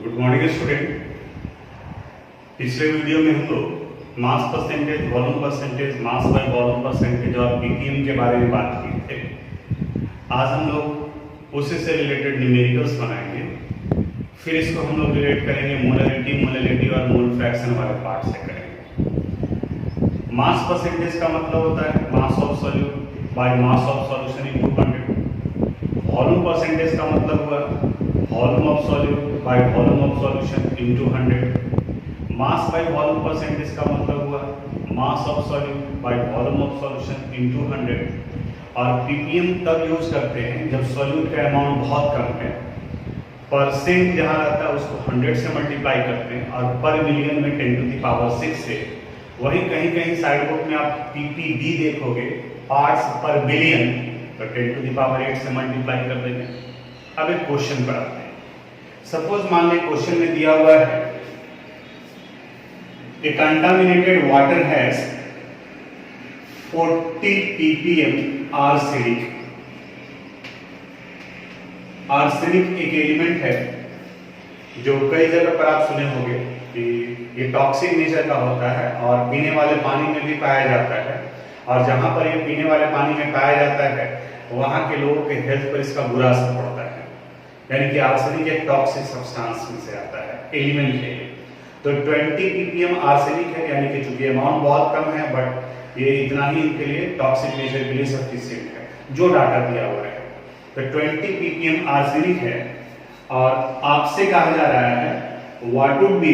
Good morning student. पिछले video में हम लोग mass percentage, volume percentage, mass by volume percentage और पीपीएम के बारे में बात किए थे। आज हम लोग उसी से रिलेटेड न्यूमेरिकल्स बनाएंगे। फिर इसको हम लोग रिलेट करेंगे मोलैरिटी, मोलैलिटी और मोल फ्रैक्शन वाले पार्ट से करेंगे। मास परसेंटेज का मतलब होता है मास of solute bye mass of solution into 100। Volume percentage का मतलब हुआ volume of solute by volume of solution into 100। Mass by volume percentage का मतलब हुआ मास of solute by volume of solution into 100। और पीपीएम तब यूज करते हैं जब सॉल्यूट का अमाउंट बहुत कम है। परसेंट जहाँ रहता है उसको 100 से मल्टीप्लाई करते हैं और पर मिलियन में 10⁻⁶ से। वही कहीं कहीं साइड बुक में आप पीपीबी देखोगे पार्ट्स पर बिलियन, तो 10⁸ से मल्टीप्लाई कर देंगे। अब एक क्वेश्चन पर आते हैं। सपोज मान लें क्वेश्चन में दिया हुआ है a contaminated water has 40 ppm arsenic. Arsenic एक एलिमेंट है जो कई जगह पर आप सुने होंगे कि ये टॉक्सिक नेचर का होता है और पीने वाले पानी में भी पाया जाता है। और जहां पर ये पीने वाले पानी में पाया जाता है वहां के लोगों के हेल्थ पर इसका बुरा असर पड़ता है। यानी कि आर्सेनिक एक टॉक्सिक सब्सटेंस में से आता है, एलिमेंट है। तो 20 ppm आर्सेनिक है, यानी कि चूंकि अमाउंट बहुत कम है बट ये इतना ही इनके लिए टॉक्सिक नेचर के लिए सफिशिएंट है, जो डाटा दिया हुआ है। तो 20 ppm आर्सेनिक है और आपसे कहा जा रहा है what would be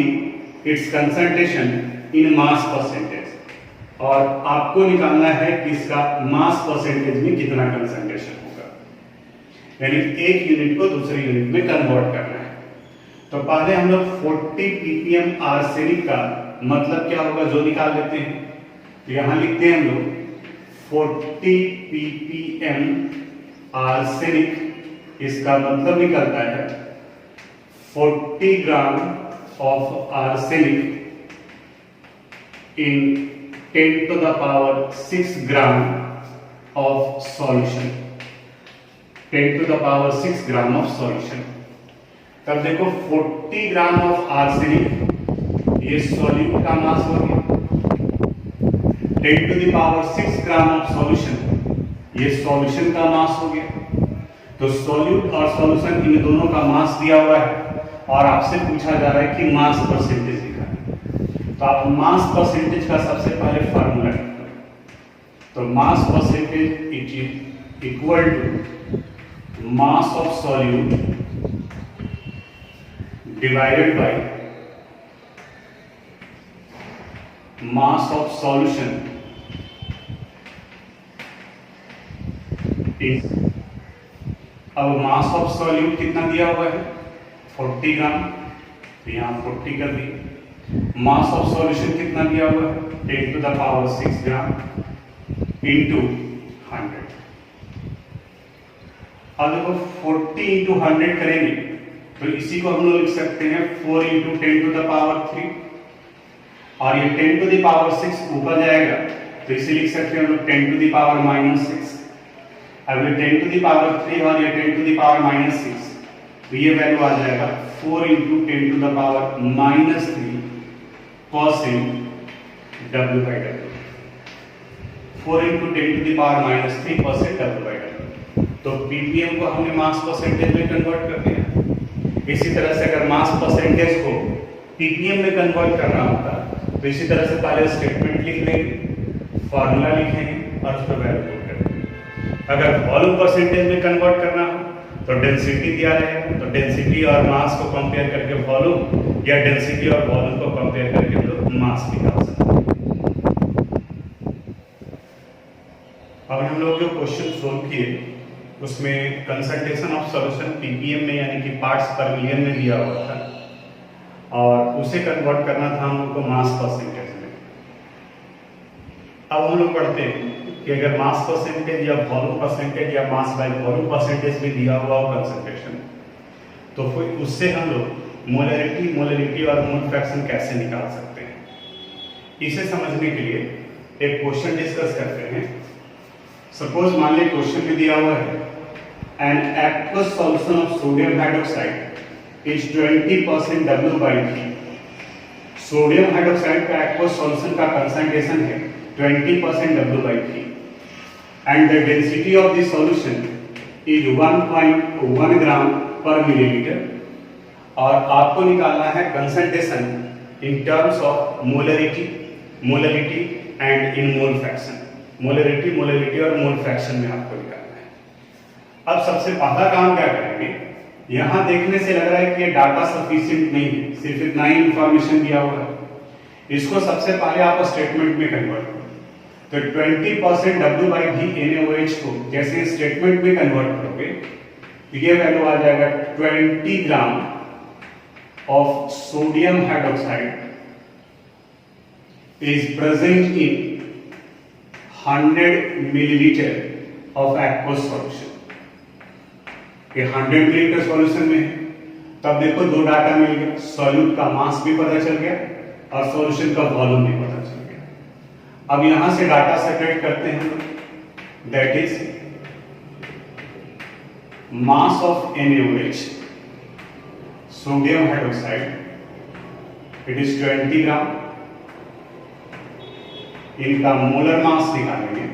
it's concentration in mass percentage, और आपको निकालना है कि इसका मास परसेंटेज में कितना कंसंट्रेशन होगा, यानी एक यूनिट को दूसरे यूनिट में कन्वर्ट करना है। तो पहले हम लोग 40 ppm आर्सेनिक का मतलब क्या होगा जो निकाल लेते हैं। तो यहां लिखते हैं हम लोग 40 ppm आर्सेनिक, इसका मतलब निकलता है 40 gram of arsenic in 10⁻⁶ gram of solution. 10⁻⁶ gram of solution. तब देखो 40 ग्राम ऑफ आर्सेनिक ये सॉल्यूट का मास हो गया, 10⁻⁶ ग्राम ऑफ सॉल्यूशन ये सॉल्यूशन का मास हो गया। तो सॉल्यूट और सॉल्यूशन इन दोनों का मास दिया हुआ है और आपसे पूछा जा रहा है कि मास परसेंटेज निकालें। तो आप मास परसेंटेज का सबसे पहले फार्मूला लिखो। तो mass percentage it is equal to mass of solute divided by mass of solution is, अब मास ऑफ सॉल्यूट कितना दिया हुआ है 40 ग्राम, तो यहां 40 कर दी। मास ऑफ सॉल्यूशन कितना दिया हुआ है 10⁻⁶ ग्राम इंटू 100। अब देखो 40 इंटू 100 करेंगे तो इसी को हम लोग लिख सकते हैं 4 इंटू 10⁻³ और ये 10⁻⁶ ऊपर जाएगा तो इसे लिख सकते हैं हम लोग 10⁻⁻⁶। अब ये 10⁻³ और ये 10⁻⁻⁶, तो ये वैल्यू आ जाएगा 4 into 10⁻⁻³ percent W/W। 4 into 10⁻³ percent W/W। तो पीपीएम को हमने मास परसेंटेज में कन्वर्ट कर दिया। इसी तरह से अगर मास परसेंटेज को पीपीएम में कन्वर्ट करना होता तो इसी तरह से पहले स्टेटमेंट लिख लेंगे, फार्मूला लिखेंगे और उस पर वैल्यू पुट करेंगे। अगर वॉल्यूम परसेंटेज में कन्वर्ट करना हो तो डेंसिटी दिया रहेगा, तो डेंसिटी और मास को कंपेयर करके वॉल्यूम या डेंसिटी और वॉल्यूम को कंपेयर करके हम लोग मास निकाल सकते हैं। अब हम लोग जो क्वेश्चन सोल्व किए उसमें कंसंट्रेशन ऑफ सॉल्यूशन पीपीएम में यानी कि पार्ट्स पर मिलियन में दिया हुआ था और उसे कन्वर्ट करना था हम लोग को मास परसेंटेज में। अब हम लोग पढ़ते हैं कि अगर मास परसेंटेज या वॉल्यूम परसेंटेज या मास बाय वॉल्यूम परसेंटेज भी दिया हुआ हो कंसंट्रेशन, तो फिर उससे हम लोग मोलैरिटी, मोलैलिटी और मोल फ्रैक्शन कैसे निकाल सकते हैं। इसे समझने के लिए एक क्वेश्चन डिस्कस करते हैं। सपोज मान लीजिए क्वेश्चन में दिया हुआ है an aqueous solution of sodium hydroxide is 20% W/V। Sodium hydroxide का एक्वस सॉल्यूशन का कंसंट्रेशन है 20% W/V and the density of the solution is 1.1 ग्राम पर मिलीलीटर। और आपको निकालना है concentration in terms of molarity and in mole fraction. Molarity और mole fraction में आपको निकालना है। अब सबसे पहला काम क्या करेंगे, यहां देखने से लग रहा है कि ये डाटा सफिशिएंट नहीं है, सिर्फ इतना ही इंफॉर्मेशन दिया हुआ है। इसको सबसे पहले आप स्टेटमेंट में कन्वर्ट करो। तो 20% W/V NaOH को जैसे स्टेटमेंट में कन्वर्ट करोगे तो ये वैल्यू आ जाएगा 20 gram of sodium hydroxide is present in 100 milliliter of aqueous solution। ये 100 मिलीलीटर सॉल्यूशन में है। तब देखो दो डाटा मिल गया, सॉल्यूट का मास भी पता चल गया और सॉल्यूशन का वॉल्यूम भी पता चल गया। अब यहां से डाटा सेपरेट करते हैं, that is mass of NaOH sodium hydroxide, it is 20 ग्राम। इनका मोलर मास निकालेंगे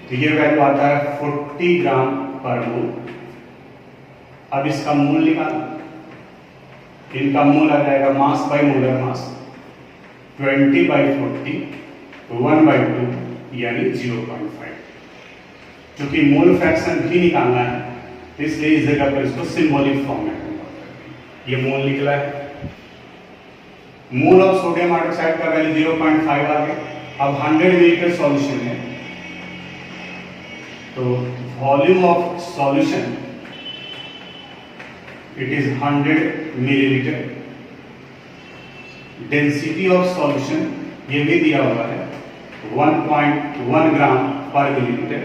तो ये वैल्यू आता है 40 ग्राम पर मोल। अब इसका मोल निकालो, इनका मोल आ जाएगा मास बाय मोलर मास 20/40 1/2 यानी 0.5। क्योंकि मोल फ्रैक्शन भी निकालना है तो इसलिए इस जगह पर इसको सिंबॉलिक फॉर्म में कन्वर्ट करेंगे। ये मोल निकला है। मोल ऑफ सोडियम हाइड्रोक्साइड का वैल्यू 0.5 आ गया। अब 100 मिलीलीटर सॉल्यूशन है तो volume of solution it is 100 millilitre. Density of solution ये भी दिया हुआ है 1.1 ग्राम पर मिलीलीटर।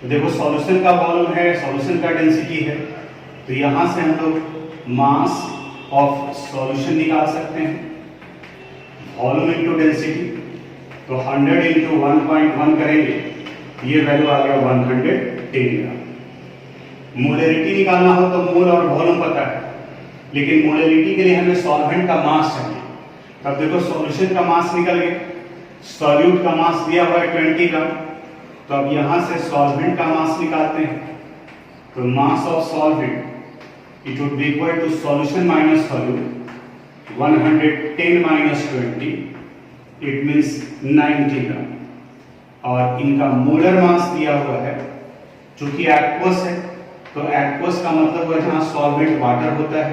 तो देखो सॉल्यूशन का वॉल्यूम है, सॉल्यूशन का डेंसिटी है, तो यहां से हम लोग मास ऑफ सॉल्यूशन निकाल सकते हैं, वॉल्यूम इनटू डेंसिटी। तो 100 इंटू 1.1 करेंगे, ये वैल्यू आ गया 110 ग्राम। मोलरिटी निकालना हो तो मोल और वॉल्यूम पता है, लेकिन मोलरिटी के लिए हमें सॉल्वेंट का मास चाहिए। तब देखो सॉल्यूशन का मास निकल गया, सॉल्यूट का मास दिया हुआ है 20 ग्राम। तो अब यहां से सॉल्वेंट का मास निकालते हैं, तो मास of solvent it would be equal to solution minus solute 110 minus 20, it means 90 ग्राम। और इनका मोलर मास दिया हुआ है, चूंकि एक्वस है तो एक्वस का मतलब है जहां सॉल्वेंट वाटर होता है,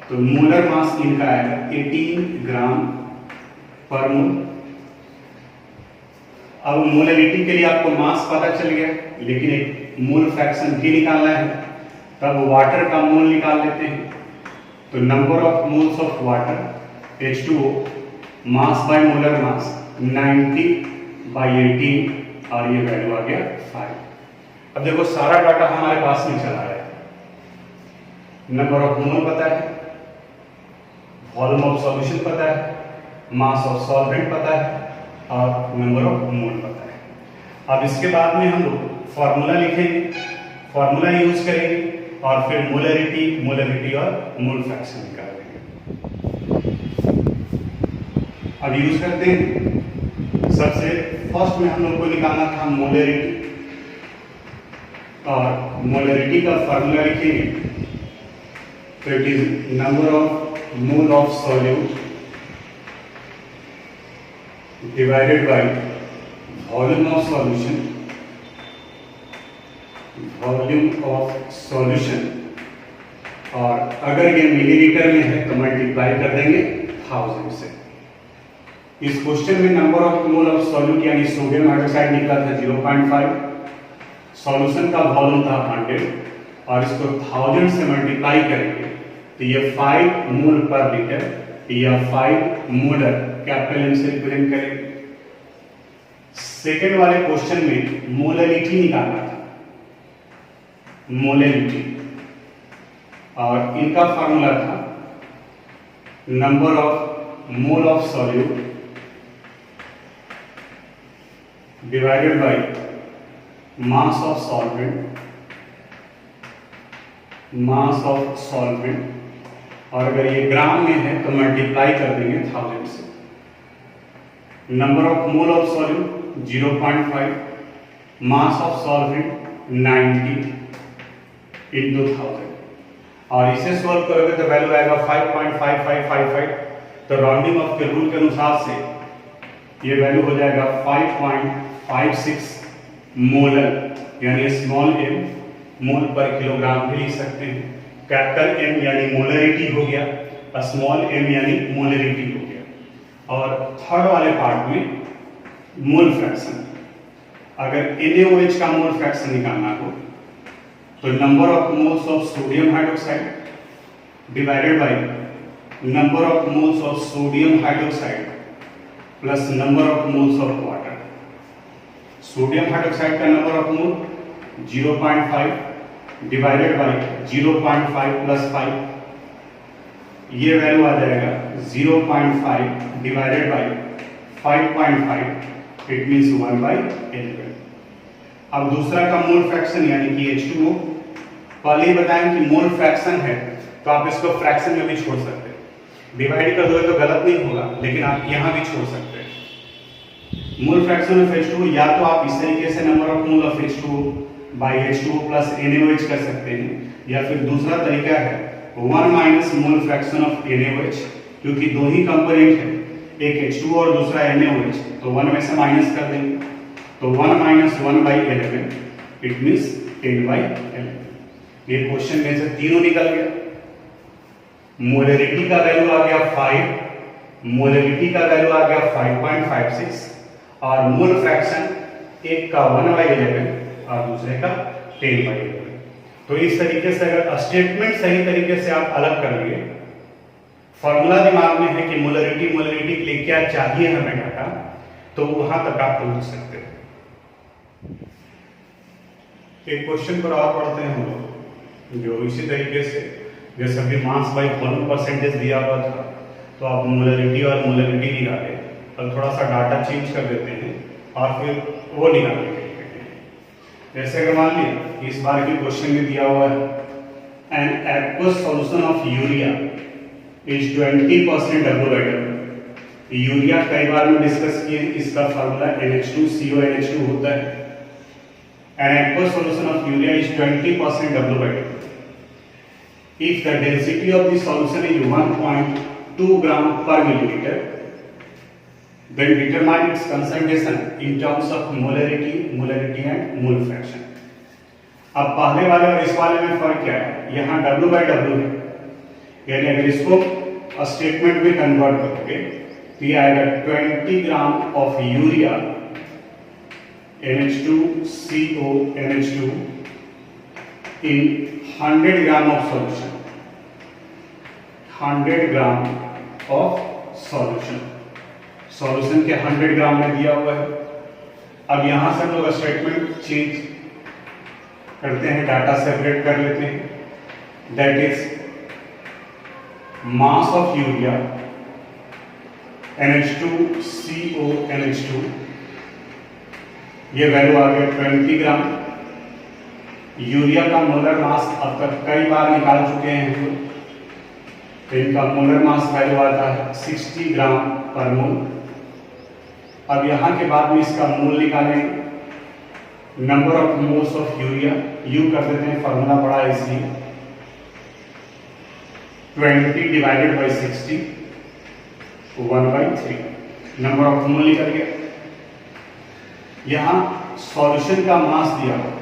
तो मोलर मास इनका आएगा 18 ग्राम पर मोल। अब मोलरिटी के लिए आपको मास पता चल गया, लेकिन एक मोल फ्रैक्शन भी निकालना है, तब वाटर का मोल निकाल लेते हैं। तो number of moles of water H2O mass by molar mass 90/18 और ये वैल्यू आ गया 5। अब देखो सारा डाटा हमारे पास में चला है, नंबर ऑफ मोल पता है, वॉल्यूम ऑफ सॉल्यूशन पता है, मास ऑफ सॉल्वेंट पता है और नंबर ऑफ मोल पता है। अब इसके बाद में हम लोग फॉर्मूला लिखेंगे, फॉर्मूला यूज करेंगे और फिर मोलरिटी और मोल फ्रैक्शन निकालेंगे। अब यूज करते हैं। सबसे फर्स्ट में हम लोग को निकालना था मोलरिटी, और मोलरिटी का फॉर्मूला लिखेंगे तो it is number of mole of solute divided by volume of solution, volume of solution. और अगर ये मिलीलीटर में है तो मल्टीप्लाई कर देंगे 1000 से। इस क्वेश्चन में number of mole of solute यानी सोडियम हाइड्रोक्साइड निकला था 0.5, सॉल्यूशन का वॉल्यूम था 100 और इसको 1000 से मल्टीप्लाई करेंगे तो ये 5 मोल पर लीटर या 5 मोलर कैपिटल एम से रिप्रेजेंट करेंगे। सेकेंड वाले क्वेश्चन में मोलरिटी निकालना था, मोलरिटी, और इनका फॉर्मूला था number of mole of solute divided by mass of solvent mass of solvent, और अगर ये ग्राम में है तो मल्टीप्लाई कर देंगे 1000 से। Number of mole of solute 0.5, mass of solvent 90 into 1000, और इसे सॉल्व करोगे तो वैल्यू आएगा 5.5555। तो राउंडिंग ऑफ के रूल के अनुसार से ये वैल्यू हो जाएगा 5.56 मोलर, यानी स्मॉल m मोल पर किलोग्राम भी लिख सकते हैं। कैपिटल M यानी मोलरिटी हो गया, स्मॉल m यानी मोलरिटी हो गया। और थर्ड वाले पार्ट में मोल फ्रैक्शन, अगर NaOH का मोल फ्रैक्शन निकालना हो तो number of moles of sodium hydroxide divided by number of moles of sodium hydroxide plus number of moles of water. Sodium hydroxide का number of mole 0.5 divided by 0.5 plus 5, ये value आ जाएगा 0.5 divided bye 5.5, it means 1/11। अब दूसरा का mole fraction यानी कि H2O, पहले ही बताएं कि मोल फ्रैक्शन है तो आप इसको फ्रैक्शन में भी छोड़ सकते हैं। डिवाइड कर दोगे तो गलत नहीं होगा, लेकिन आप यहां भी छोड़ सकते हैं। मोल फ्रैक्शन ऑफ H2O या तो आप इस तरीके से number of mole of H2O by H2O plus NaOH कर सकते हैं, या फिर दूसरा तरीका है 1 minus mole fraction of NaOH, क्योंकि दो ही कंपोनेंट है, एक H2O और दूसरा NaOH, तो 1 में से माइनस कर देंगे तो 1 माइनस 1/11, इट मींस 10/11। ये क्वेश्चन में से तीनों निकल गया। मोलरिटी का वैल्यू आ गया 5, मोलरिटी का वैल्यू आ गया 5.56, और मोल फ्रैक्शन एक का 1/11 और दूसरे का 10/11। तो इस तरीके से अगर स्टेटमेंट सही तरीके से आप अलग कर लिए, फॉर्मूला दिमाग में है कि मोलरिटी के लिए क्या चाहिए हमें डाटा, तो वहां तक आप पहुंच सकते हैं। एक क्वेश्चन पर और पढ़ते हैं हम लोग, जो इसी तरीके से जैसे अभी मास बाई वॉल्यूम परसेंटेज दिया हुआ था, तो आप मोलरिटी और मोलरिटी निकाले, और थोड़ा सा डाटा चेंज कर देते हैं और फिर वो निकालने के लिए। जैसे अगर मान लिया इस बार के क्वेश्चन में दिया हुआ है an aqueous solution of urea is 20% W/W। Urea कई बार में डिस्कस किए, इसका फार्मूला NH2CONH2 होता है। An aqueous solution of urea is 20% W/W. If the density of the solution is 1.2 gram per milliliter, then determine its concentration in terms of molarity and mole fraction. अब पहले वाले और इस वाले में फर्क क्या है? यहाँ W/W है, यानी अगर इसको स्टेटमेंट में कन्वर्ट करोगे तो ये आएगा 20 gram of urea NH2CONH2 in 100 gram of solution, 100 gram of solution, solution के 100 ग्राम में दिया हुआ है। अब यहां से हम लोग स्टेटमेंट चेंज करते हैं, डाटा सेपरेट कर लेते हैं। That is mass of urea NH2CONH2, ये वैल्यू आ गया 20 ग्राम। यूरिया का मोलर मास अब तक कई बार निकाल चुके हैं, तो इनका मोलर मास वैल्यू आता है 60 ग्राम पर मोल। अब यहाँ के बाद में इसका मोल निकालेंगे। Number of moles of urea you कर देते हैं, फार्मूला बड़ा इसलिए 20 डिवाइडेड बाई 60 1/3। नंबर ऑफ मोल निकल गया। यहां सॉल्यूशन का मास दिया हुआ,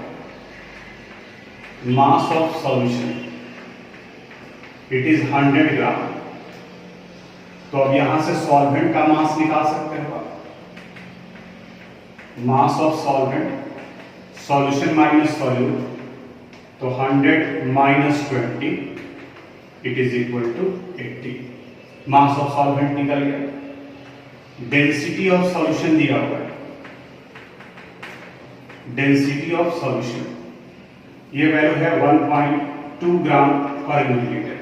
mass of solution it is 100 ग्राम। तो अब यहां से सॉल्वेंट का मास निकाल सकते हो आप। Mass of solvent, solution minus solute, तो 100 minus 20 it is equal to 80। Mass of solvent निकल गया। डेंसिटी ऑफ सॉल्यूशन दिया हुआ है, डेंसिटी ऑफ सॉल्यूशन ये वैल्यू है 1.2 ग्राम पर मिलीलीटर।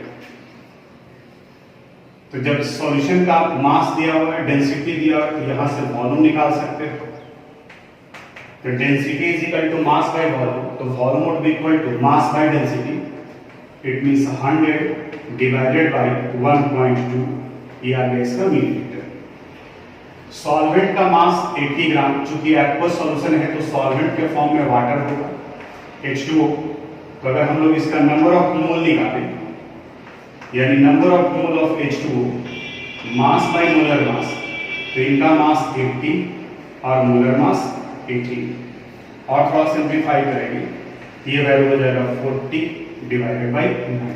तो जब सॉल्यूशन का मास दिया हुआ है, डेंसिटी दिया हुआ है, तो यहां से वॉल्यूम निकाल सकते हो। तो density is equal to mass by volume, तो volume would be equal to mass by density. It means 100 divided by 1.2, ये आ गया इसका मिलीलीटर। सॉल्वेंट का मास 80 ग्राम, चूंकि एक्वस सॉल्यूशन है तो सॉल्वेंट के फॉर्म में वाटर होगा H2O। तो अगर हम लोग इसका नंबर ऑफ मोल निकालें, यानी number of mole of H2O mass by molar mass, तो इनका मास 80 और मोलर मास 18, और थोड़ा सिंप्लीफाई करेंगे, ये वैल्यू हो जाएगा 40 डिवाइडेड बाई 9।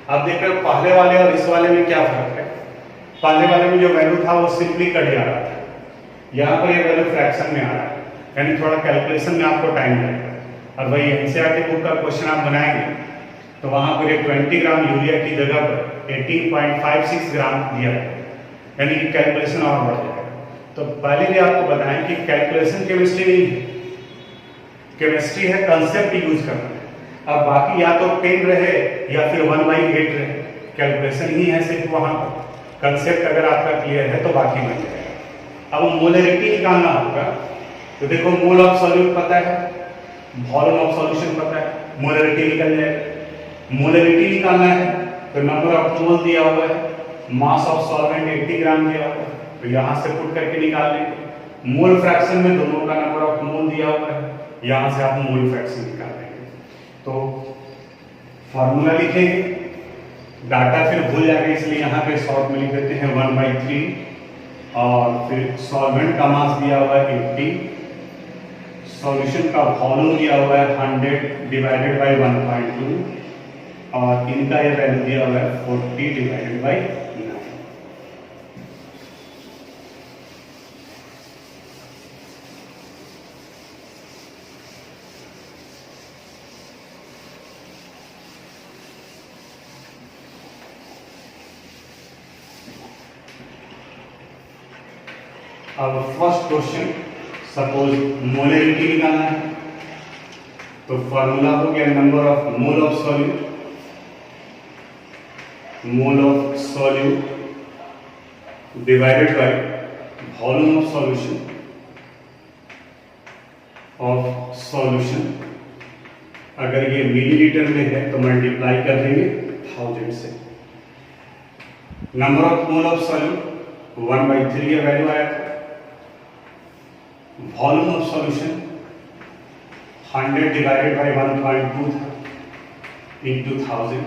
अब देख रहे हो पहले वाले और इस वाले में क्या फर्क है। पहले वाले में जो वैल्यू था वो सिंपली कट जा रहा था, यहाँ पर ये वैल्यू फ्रैक्शन में आ रहा है, यानी थोड़ा कैलकुलेशन में आपको टाइम लगेगा। और वही एनसीईआरटी बुक का क्वेश्चन आप बनाएंगे तो वहां पर 20 ग्राम यूरिया की जगह पर 18.56 ग्राम दिया है, यानी कि कैलकुलेशन और बढ़ जाएगा। तो पहले भी आपको बताएं कि कैलकुलेशन केमिस्ट्री नहीं है, केमिस्ट्री है कंसेप्ट यूज करना है। अब बाकी या तो 10 रहे या फिर 1/8 रहे, कैलकुलेशन ही है सिर्फ वहां पर। कंसेप्ट अगर आपका क्लियर है तो बाकी बन जाएगा। अब मोलरिटी निकालना होगा, तो देखो मोल ऑफ सॉल्यूट पता है, वॉल्यूम ऑफ सॉल्यूशन पता है, मोलरिटी निकल जाएगा। मोलरिटी निकालना है तो नंबर ऑफ मोल दिया हुआ है, मास ऑफ सॉल्वेंट 80 ग्राम दिया हुआ है, तो यहां से पुट करके निकाल लेंगे। मोल फ्रैक्शन में दोनों का नंबर ऑफ मोल दिया हुआ है, यहां से आप मोल फ्रैक्शन निकाल लेंगे। तो फॉर्मूला लिखेंगे, डाटा फिर भूल जाएगा, इसलिए यहाँ पे शॉर्ट में लिख देते हैं 1/3, और फिर सॉल्वेंट का मास दिया हुआ है 80, सॉल्यूशन का वॉल्यूम दिया हुआ है 100 डिवाइडेड बाई 1.2, और इनका ये वैल्यू दिया हुआ है 40 डिवाइडेड बाई 9। अब फर्स्ट क्वेश्चन, सपोज मोलरिटी निकालना है, तो फॉर्मूला हो गया number of mole of solute, mole of solute divided by volume of solution. अगर ये मिलीलीटर में है तो मल्टीप्लाई कर देंगे 1000 से। Number of mole of solute 1/3 का वैल्यू आया था। Volume of solution 100 divided by 1.2 था इंटू 1000।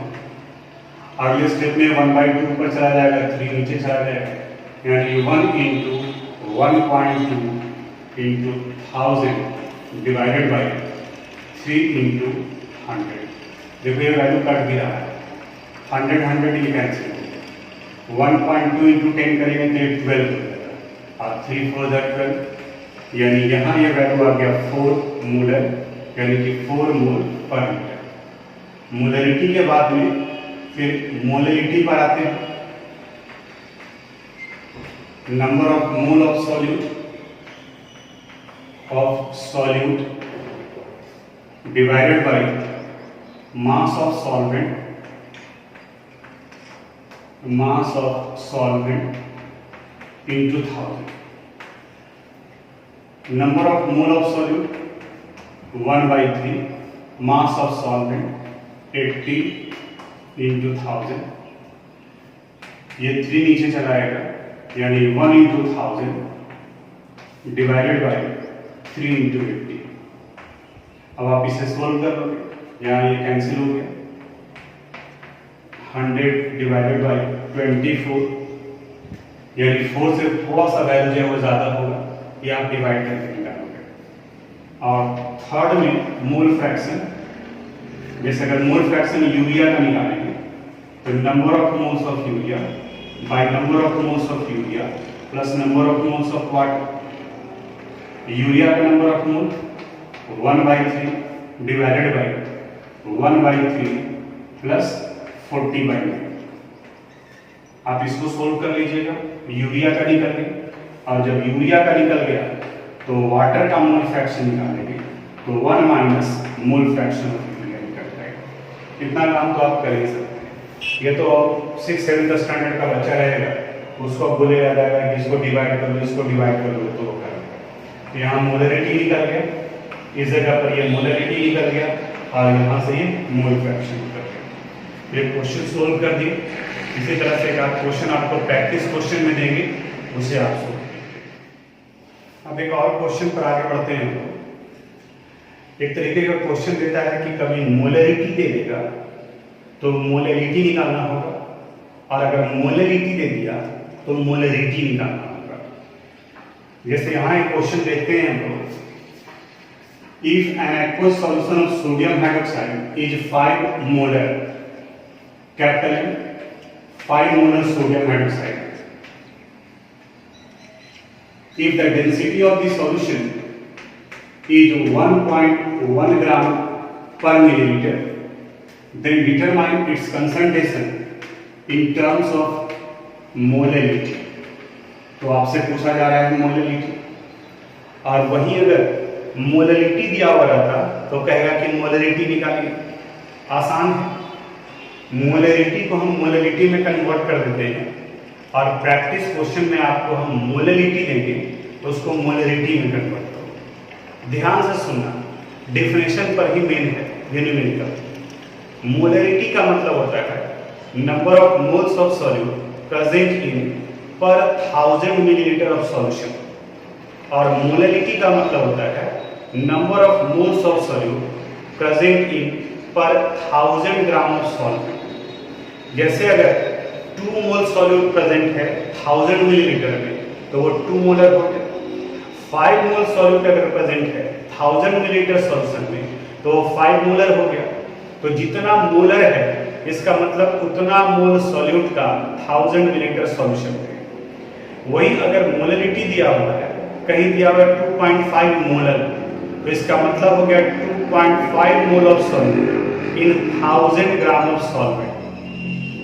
अगले स्टेप में 1/2 ऊपर चला जाएगा, 3 नीचे चला जाएगा, यानी 1 into 1.2 into 1000 divided by 3 into 100। देखो ये वैल्यू कट भी रहा है, 100 ये कैंसिल हो गया। 1.2 इंटू 10 करेंगे तो ये 12 हो जाएगा, और 3 4 12, यानी यहाँ ये वैल्यू आ गया 4 मोलर, यानी कि 4 मोल पर लीटर। मोलरिटी के बाद में फिर मोलरिटी पर आते हैं। Number of mole of solute divided by mass of solvent into 1000। Number of mole of solute 1/3, mass of solvent 80 into 1000, ये 3 नीचे चला आएगा, यानी 1 इंटू 1000 डिवाइडेड बाई 3 इंटू 80। अब आप इसे सोल्व कर लोगे, यहाँ ये कैंसिल हो गया। 100 डिवाइडेड बाई 24, यानी 4 से थोड़ा सा वैल्यू जो है वो ज़्यादा होगा, ये आप डिवाइड करके निकालोगे। और थर्ड में मोल फ्रैक्शन, जैसे अगर मोल फ्रैक्शन यूरिया का निकालेंगे तो number of moles of urea by number of moles of urea plus number of moles of water. Urea का number of mole 1/3 divided by 1/3 plus 40/9। आप इसको सोल्व कर लीजिएगा, यूरिया का निकल गया, और जब यूरिया का निकल गया तो वाटर का मोल फ्रैक्शन निकालेंगे, तो 1 minus mole fraction of urea निकल जाएगा। इतना काम तो आप कर ही सकते हैं। ये तो 6th 7th स्टैंडर्ड का बच्चा रहेगा, उसको बोलेगा जाएगा कि इसको डिवाइड कर लो, इसको डिवाइड कर लो, तो कर लो। तो यहाँ मोलरिटी निकल गया, इस जगह पर ये मोलरिटी निकल गया, और यहाँ से ये मोल फ्रैक्शन निकल गया। ये क्वेश्चन सोल्व कर दिए। इसी तरह से एक आध क्वेश्चन आपको प्रैक्टिस क्वेश्चन में देंगे, उसे आप सोल्व करेंगे। अब एक और क्वेश्चन पर आगे बढ़ते हैं। एक तरीके का क्वेश्चन देता है कि कभी मोलरिटी दे देगा तो मोलरिटी निकालना होगा, और अगर मोलरिटी दे दिया तो मोलरिटी निकालना होगा। जैसे यहाँ एक क्वेश्चन देखते हैं हम लोग, if an aqueous solution of sodium hydroxide is 5 molar, capital M, 5 molar sodium hydroxide, if the density of the solution is 1.1 gram per milliliter, then determine its concentration in terms of molality। तो आपसे पूछा जा रहा है molality, और वहीं अगर molality दिया हुआ रहता तो कहेगा कि मोलरिटी निकालिए। आसान है, मोलरिटी को हम मोललिटी में कन्वर्ट कर देते हैं, और प्रैक्टिस क्वेश्चन में आपको हम मोलरिटी देंगे तो उसको मोलरिटी में कन्वर्ट करो। ध्यान से सुनना, डेफिनेशन पर ही मेन है न्यूमेरिकल। मोलरिटी का मतलब होता है number of moles of solute present in पर 1000 मिलीलीटर ऑफ सॉल्यूशन, और मोलरिटी का मतलब होता है number of moles of solute present in पर 1000 ग्राम ऑफ सॉल्यूट। जैसे अगर 2 मोल सॉल्यूट प्रेजेंट है 1000 मिलीलीटर में तो वो 2 मोलर हो गया। 5 मोल सॉल्यूट अगर प्रेजेंट है 1000 मिलीलीटर सॉल्यूशन में तो वो 5 मोलर हो गया। तो जितना मोलर है इसका मतलब उतना मोल सॉल्यूट का 1000 मिलीलीटर सॉल्यूशन है। वही अगर मोलरिटी दिया हुआ है, कहीं दिया हुआ है 2.5 मोलर, तो इसका मतलब हो गया 2.5 मोल of solute in 1000 gram of solvent,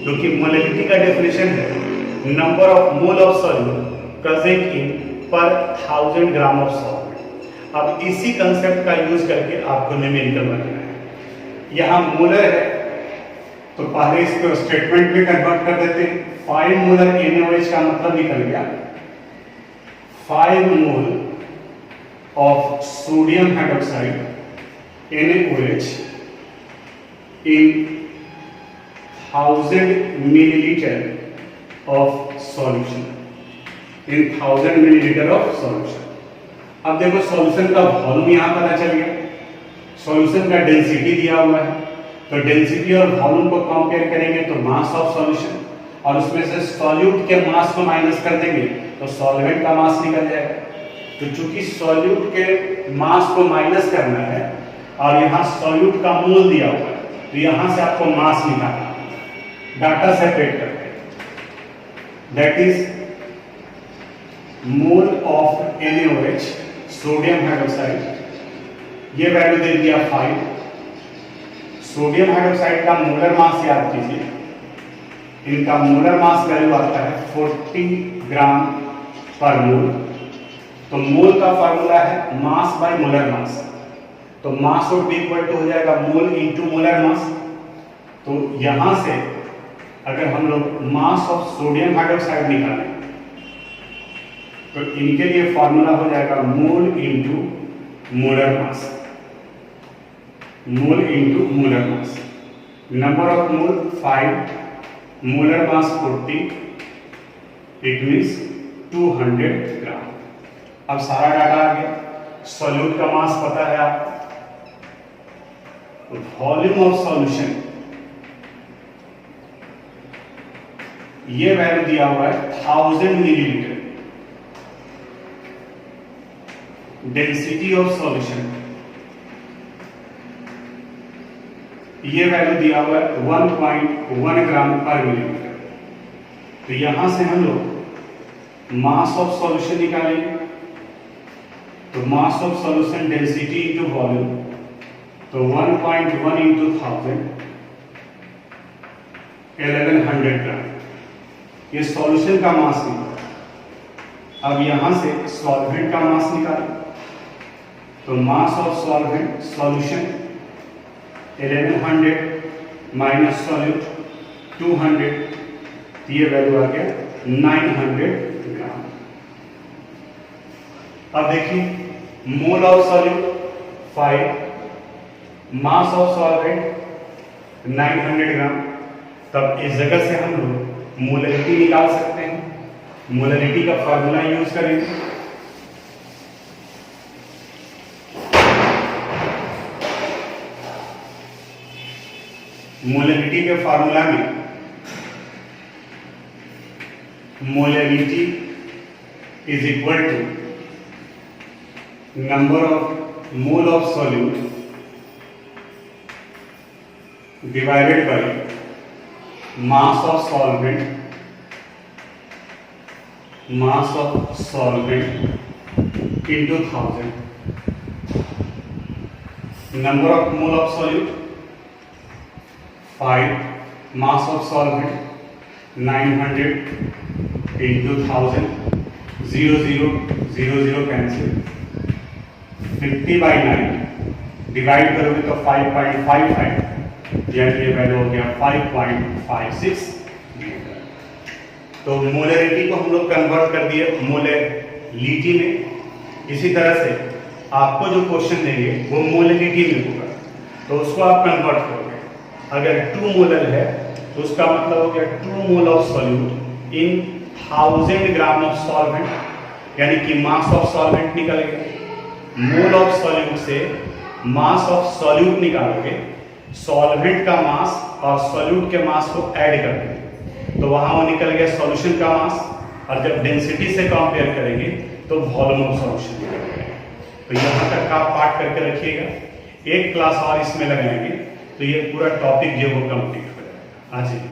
क्योंकि मोलरिटी का डेफिनेशन है number of mole of solute present in पर 1000 ग्राम ऑफ सॉल्वेंट। अब इसी कंसेप्ट का यूज करके आपको न्यूमेरिकल बनाना है। यहाँ मोलर है तो पहले इसको स्टेटमेंट में कन्वर्ट कर देते हैं। 5 मोलर NaOH का मतलब निकल गया 5 mole of sodium hydroxide NaOH in 1000 millilitre of solution, in 1000 millilitre of solution. अब देखो सॉल्यूशन का वॉल्यूम यहां पता चल गया, सॉल्यूशन का डेंसिटी दिया हुआ है, तो डेंसिटी और वॉल्यूम को कंपेयर करेंगे तो मास ऑफ सॉल्यूशन, और उसमें से सॉल्यूट के मास को माइनस कर देंगे तो सॉल्वेंट का मास निकल जाएगा। तो चूंकि सॉल्यूट के मास को माइनस करना है और यहाँ सॉल्यूट का मोल दिया हुआ है, तो यहां से आपको मास निकालना, डाटा सेपरेट करते हैं। That is mole of NaOH sodium hydroxide, ये वैल्यू दे दिया 5। सोडियम हाइड्रोक्साइड का मोलर मास याद कीजिए, इनका मोलर मास वैल्यू आता है 40 ग्राम पर मोल। तो मोल का फार्मूला है मास बाय मोलर मास, तो मास वुड बी इक्वल टू हो जाएगा मोल इनटू मोलर मास। तो यहां से अगर हम लोग मास ऑफ सोडियम हाइड्रोक्साइड निकालें तो इनके लिए फार्मूला हो जाएगा mole into molar mass, mole into molar mass. Number of mole 5, molar mass 40, it means 200 gram. अब सारा डाटा आ गया। सॉल्यूट का मास पता है आपको, वॉल्यूम ऑफ सॉल्यूशन ये वैल्यू दिया हुआ है 1000 मिलीलीटर। डेंसिटी ऑफ सॉल्यूशन ये वैल्यू दिया हुआ है 1.1 ग्राम पर मिलीलीटर। तो यहां से हम लोग मास ऑफ सॉल्यूशन निकालेंगे, तो mass of solution density into volume, तो 1.1 इंटू 1000 1100 ग्राम, ये सॉल्यूशन का मास निकाला। अब यहां से सॉल्वेंट का मास निकालें, तो मास of solvent solution 1100 minus solute 200, ये वैल्यू आ गया 900 ग्राम। अब देखिए मोल of solute 5, mass of solvent 900 ग्राम, तब इस जगह से हम लोग मोलरिटी निकाल सकते हैं। मोलरिटी का फॉर्मूला यूज करेंगे। मोलरिटी के फॉर्मूला में molarity is equal to number of mole of solute divided by mass of solvent into 1000। number of mole of solute 5, mass of solvent 900 into 1000, 0 0 0 0 cancel, 50/9 divide करोगे तो 5.55, यानी ये value हो गया 5.56 metre. तो मोलरिटी को हम लोग कन्वर्ट कर दिए मोलरिटी में। इसी तरह से आपको जो क्वेश्चन देंगे वो मोलरिटी में होगा, तो उसको आप कन्वर्ट करोगे। अगर 2 मोलर है तो उसका मतलब हो गया 2 मोल of solute in 1000 gram of solvent, यानी कि मास ऑफ सॉल्वेंट निकल गया। मोल ऑफ सॉल्यूट से मास ऑफ सॉल्यूट निकालोगे, सॉल्वेंट का मास और सॉल्यूट के मास को ऐड कर देंगे तो वहां वो निकल गया सॉल्यूशन का मास, और जब डेंसिटी से कंपेयर करेंगे तो वॉल्यूम ऑफ सॉल्यूशन निकल गया। तो यहाँ तक आप पाठ करके रखिएगा, एक क्लास और इसमें लगाएंगे तो ये पूरा टॉपिक जो वो कंप्लीट हो जाएगा। हाँ जी।